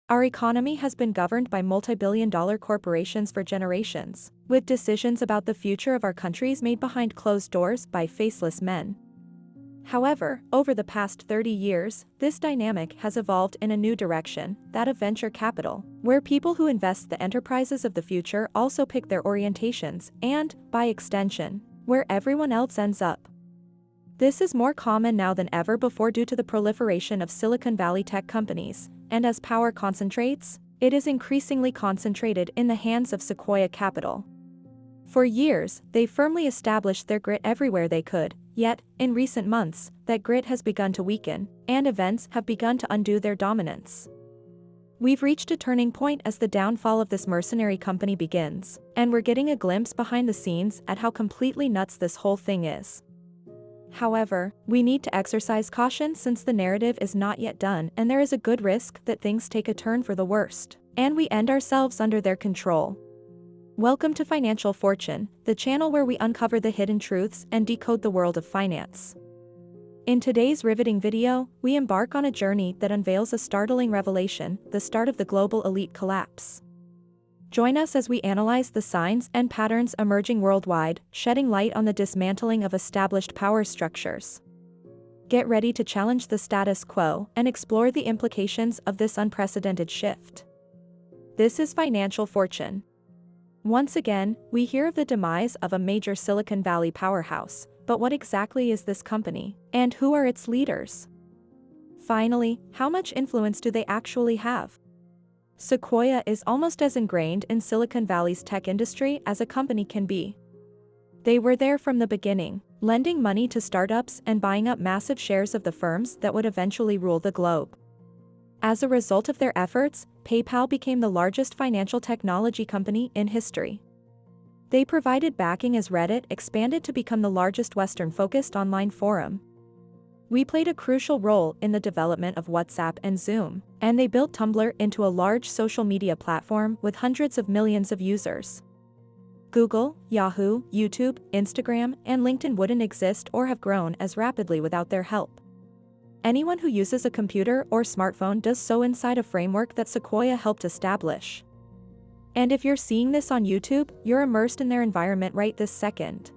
Our economy has been governed by multi-billion-dollar corporations for generations, with decisions about the future of our countries made behind closed doors by faceless men. However, over the past 30 years, this dynamic has evolved in a new direction, that of venture capital, where people who invest the enterprises of the future also pick their orientations and, by extension, where everyone else ends up. This is more common now than ever before due to the proliferation of Silicon Valley tech companies, and as power concentrates, it is increasingly concentrated in the hands of Sequoia Capital. For years, they firmly established their grit everywhere they could, yet, in recent months, that grit has begun to weaken, and events have begun to undo their dominance. We've reached a turning point as the downfall of this mercenary company begins, and we're getting a glimpse behind the scenes at how completely nuts this whole thing is. However, we need to exercise caution since the narrative is not yet done and there is a good risk that things take a turn for the worst, and we end ourselves under their control. Welcome to Financial Fortune, the channel where we uncover the hidden truths and decode the world of finance. In today's riveting video, we embark on a journey that unveils a startling revelation, the start of the global elite collapse. Join us as we analyze the signs and patterns emerging worldwide, shedding light on the dismantling of established power structures. Get ready to challenge the status quo and explore the implications of this unprecedented shift. This is Financial Fortune. Once again, we hear of the demise of a major Silicon Valley powerhouse, but what exactly is this company, and who are its leaders? Finally, how much influence do they actually have? Sequoia is almost as ingrained in Silicon Valley's tech industry as a company can be. They were there from the beginning, lending money to startups and buying up massive shares of the firms that would eventually rule the globe. As a result of their efforts, PayPal became the largest financial technology company in history. They provided backing as Reddit expanded to become the largest Western-focused online forum. We played a crucial role in the development of WhatsApp and Zoom, and they built Tumblr into a large social media platform with hundreds of millions of users. Google, Yahoo, YouTube, Instagram, and LinkedIn wouldn't exist or have grown as rapidly without their help. Anyone who uses a computer or smartphone does so inside a framework that Sequoia helped establish. And if you're seeing this on YouTube, you're immersed in their environment right this second.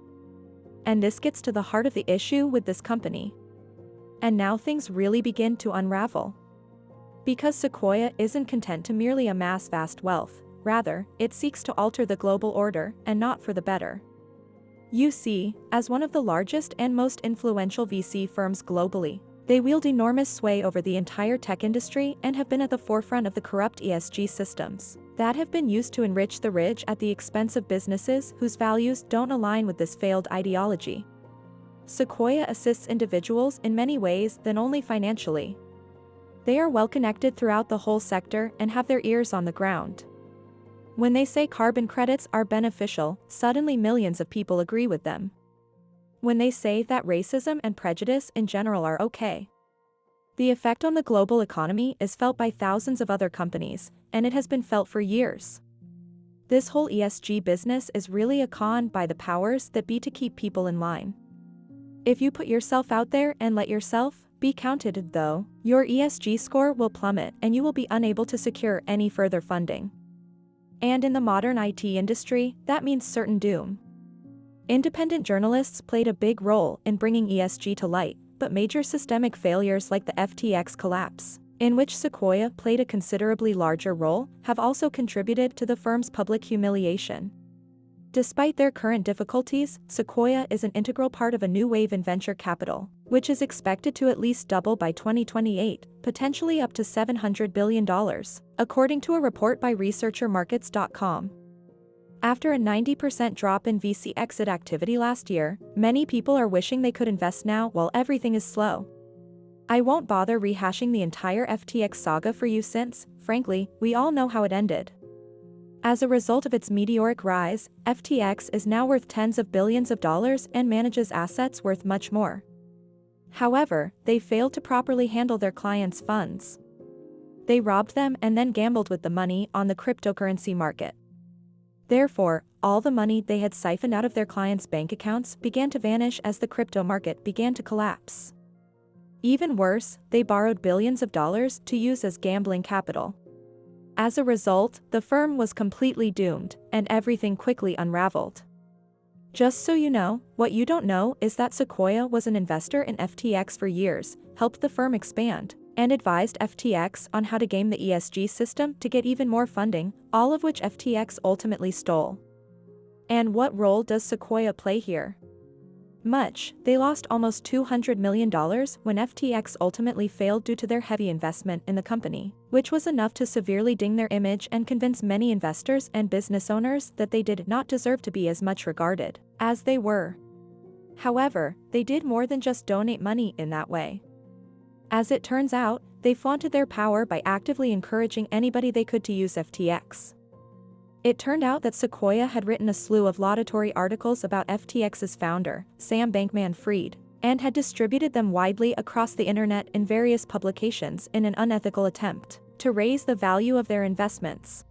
And this gets to the heart of the issue with this company. And now things really begin to unravel. Because Sequoia isn't content to merely amass vast wealth, rather, it seeks to alter the global order, and not for the better. You see, as one of the largest and most influential VC firms globally, they wield enormous sway over the entire tech industry and have been at the forefront of the corrupt ESG systems that have been used to enrich the rich at the expense of businesses whose values don't align with this failed ideology. Sequoia assists individuals in many ways than only financially. They are well connected throughout the whole sector and have their ears on the ground. When they say carbon credits are beneficial, suddenly millions of people agree with them. When they say that racism and prejudice in general are okay. The effect on the global economy is felt by thousands of other companies, and it has been felt for years. This whole ESG business is really a con by the powers that be to keep people in line. If you put yourself out there and let yourself be counted, though, your ESG score will plummet and you will be unable to secure any further funding. And in the modern IT industry, that means certain doom. Independent journalists played a big role in bringing ESG to light, but major systemic failures like the FTX collapse, in which Sequoia played a considerably larger role, have also contributed to the firm's public humiliation. Despite their current difficulties, Sequoia is an integral part of a new wave in venture capital, which is expected to at least double by 2028, potentially up to $700 billion, according to a report by researchermarkets.com. After a 90% drop in VC exit activity last year, many people are wishing they could invest now while everything is slow. I won't bother rehashing the entire FTX saga for you since, frankly, we all know how it ended. As a result of its meteoric rise, FTX is now worth tens of billions of dollars and manages assets worth much more. However, they failed to properly handle their clients' funds. They robbed them and then gambled with the money on the cryptocurrency market. Therefore, all the money they had siphoned out of their clients' bank accounts began to vanish as the crypto market began to collapse. Even worse, they borrowed billions of dollars to use as gambling capital. As a result, the firm was completely doomed, and everything quickly unraveled. Just so you know, what you don't know is that Sequoia was an investor in FTX for years, helped the firm expand, and advised FTX on how to game the ESG system to get even more funding, all of which FTX ultimately stole. And what role does Sequoia play here? Much. They lost almost $200 million when FTX ultimately failed due to their heavy investment in the company, which was enough to severely ding their image and convince many investors and business owners that they did not deserve to be as much regarded as they were. However, they did more than just donate money in that way. As it turns out, they flaunted their power by actively encouraging anybody they could to use FTX. It turned out that Sequoia had written a slew of laudatory articles about FTX's founder, Sam Bankman-Fried, and had distributed them widely across the internet in various publications in an unethical attempt to raise the value of their investments.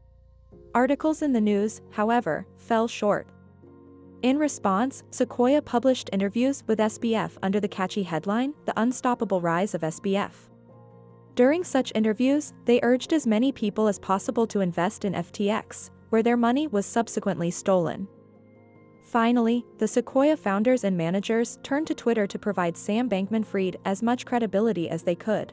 Articles in the news, however, fell short. In response, Sequoia published interviews with SBF under the catchy headline, "The Unstoppable Rise of SBF." During such interviews, they urged as many people as possible to invest in FTX, where their money was subsequently stolen. Finally, the Sequoia founders and managers turned to Twitter to provide Sam Bankman-Fried as much credibility as they could.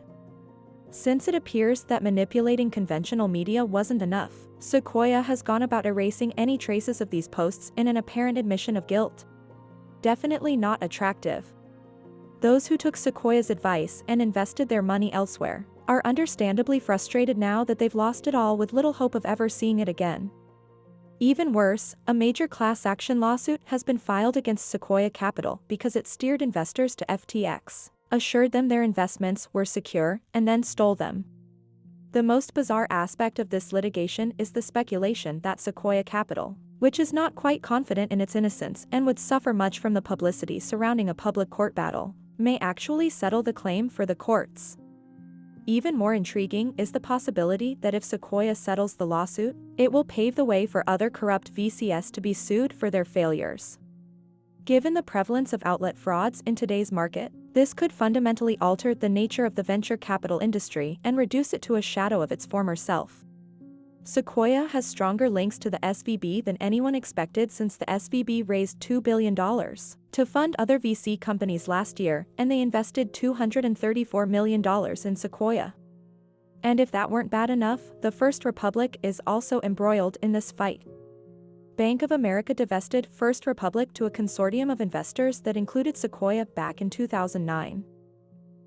Since it appears that manipulating conventional media wasn't enough, Sequoia has gone about erasing any traces of these posts in an apparent admission of guilt. Definitely not attractive. Those who took Sequoia's advice and invested their money elsewhere are understandably frustrated now that they've lost it all with little hope of ever seeing it again. Even worse, a major class action lawsuit has been filed against Sequoia Capital because it steered investors to FTX, assured them their investments were secure, and then stole them. The most bizarre aspect of this litigation is the speculation that Sequoia Capital, which is not quite confident in its innocence and would suffer much from the publicity surrounding a public court battle, may actually settle the claim for the courts. Even more intriguing is the possibility that if Sequoia settles the lawsuit, it will pave the way for other corrupt VCs to be sued for their failures. Given the prevalence of outlet frauds in today's market, this could fundamentally alter the nature of the venture capital industry and reduce it to a shadow of its former self. Sequoia has stronger links to the SVB than anyone expected since the SVB raised $2 billion to fund other VC companies last year, and they invested $234 million in Sequoia. And if that weren't bad enough, the First Republic is also embroiled in this fight. Bank of America divested First Republic to a consortium of investors that included Sequoia back in 2009.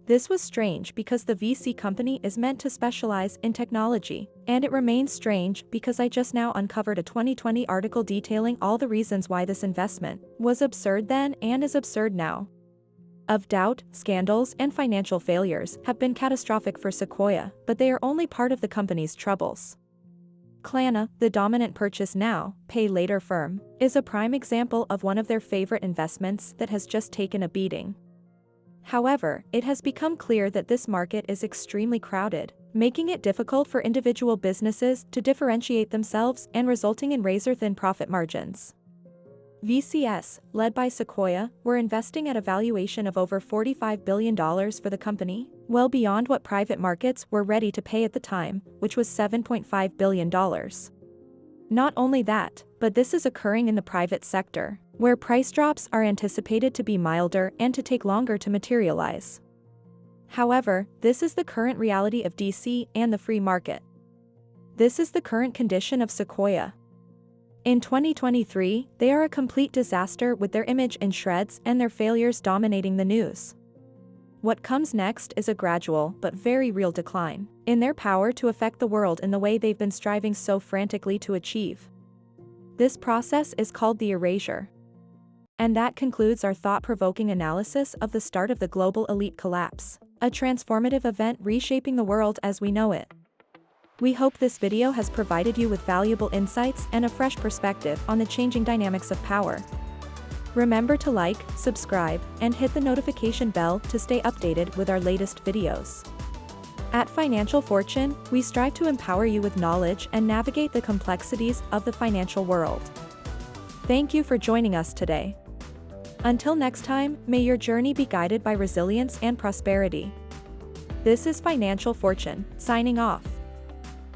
This was strange because the VC company is meant to specialize in technology, and it remains strange because I just now uncovered a 2020 article detailing all the reasons why this investment was absurd then and is absurd now. Of doubt, scandals, and financial failures have been catastrophic for Sequoia, but they are only part of the company's troubles. Klarna, the dominant purchase now, pay later firm, is a prime example of one of their favorite investments that has just taken a beating. However, it has become clear that this market is extremely crowded, making it difficult for individual businesses to differentiate themselves and resulting in razor-thin profit margins. VCs, led by Sequoia, were investing at a valuation of over $45 billion for the company, well beyond what private markets were ready to pay at the time, which was $7.5 billion. Not only that, but this is occurring in the private sector, where price drops are anticipated to be milder and to take longer to materialize. However, this is the current reality of DC and the free market. This is the current condition of Sequoia. In 2023, they are a complete disaster with their image in shreds and their failures dominating the news. What comes next is a gradual but very real decline in their power to affect the world in the way they've been striving so frantically to achieve. This process is called the erasure. And that concludes our thought-provoking analysis of the start of the global elite collapse, a transformative event reshaping the world as we know it. We hope this video has provided you with valuable insights and a fresh perspective on the changing dynamics of power. Remember to like, subscribe, and hit the notification bell to stay updated with our latest videos. At Financial Fortune, we strive to empower you with knowledge and navigate the complexities of the financial world. Thank you for joining us today. Until next time, may your journey be guided by resilience and prosperity. This is Financial Fortune, signing off.